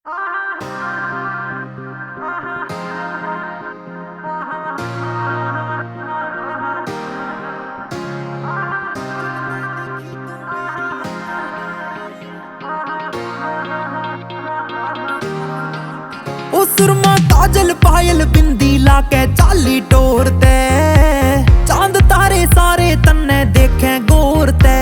ओ सुरमा काजल पायल बिंदी लाके चाली टोर ते चांद तारे सारे तन्ने देखे गौर ते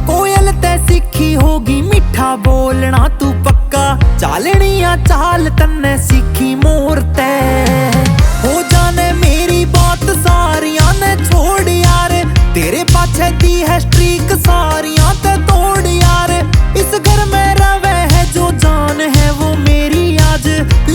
कोयल ते सीखी होगी मीठा बोलना तू पक्का चालनिया चाल तन्ने सीखी मोर ते हो जाने मेरी बात सारिया ने छोड़ यार तेरे पाछे दी है स्ट्रीक सारिया ते तोड़ यार इस घर में रवे है जो जान है वो मेरी आज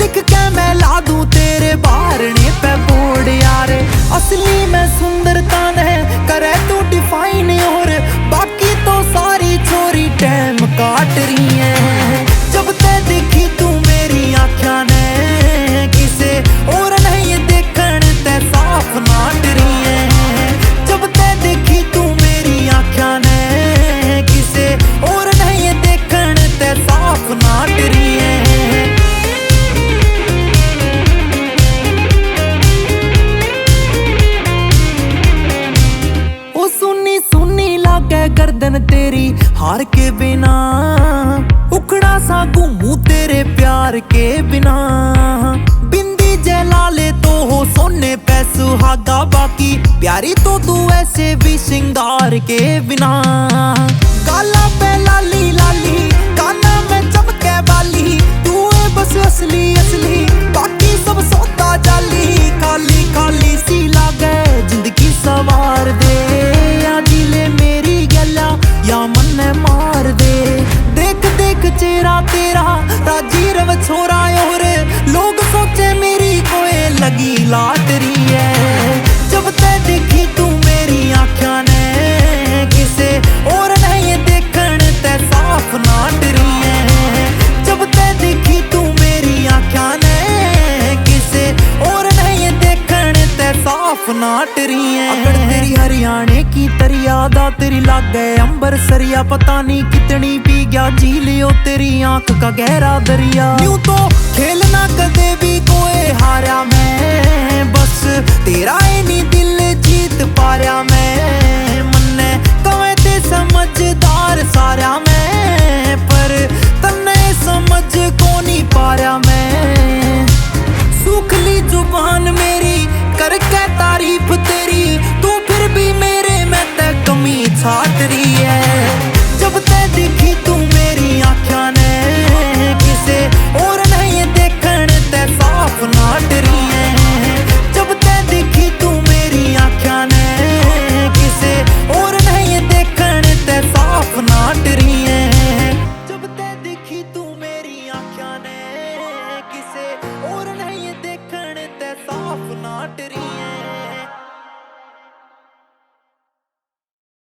लिख के मैं ला दूं तेरे बारने पे बोर्ड यार असली में सुंदरता ने करे तू डिफाइन और बाकी तो सारी छोरी टाइम काट रही है जब ते देखी तू मेरी आँखा ने किसे और नहीं देखन ते साफ नाट रही है जब ते देखी तू मेरी आँखा ने किसे और नहीं देखन ते साफ नाट रही है गर्दन तेरी हार के बिना उखड़ा सा घूमू तेरे प्यार के बिना बिंदी जला ले तो हो सोने पे सुहागा बाकी प्यारी तो तू ऐसे भी सिंगार के बिना गाला पे लाली लाली काना में चमके वाली तू है बस असली असली बाकी सब सौदा जाली खाली खाली सी लागे जिंदगी सवार दे या दिले मेरी या मन मार दे देख देख चेहरा तेरा राजी रव छोरा और लोग सोचे मेरी कोई लगी लाटरी है जब ते देखी तू मेरी आँखा ने किसे और नहीं देखन ते साफ नाट रही है जब ते देखी तू मेरी आँखा ने किसे और नहीं देखन ते साफ नाट रही है अगर तेरी हरियाणे की तरियादा तेरी लाग गए अंबर सरिया पता नहीं कितनी पी गया जी लियो तेरी आंख का गहरा दरिया यूं तो खेलना कदे भी कोई हारा मैं बस तेरा ही नहीं दिल जीत पाया मैं मन्ने कवे ते समझदार सारा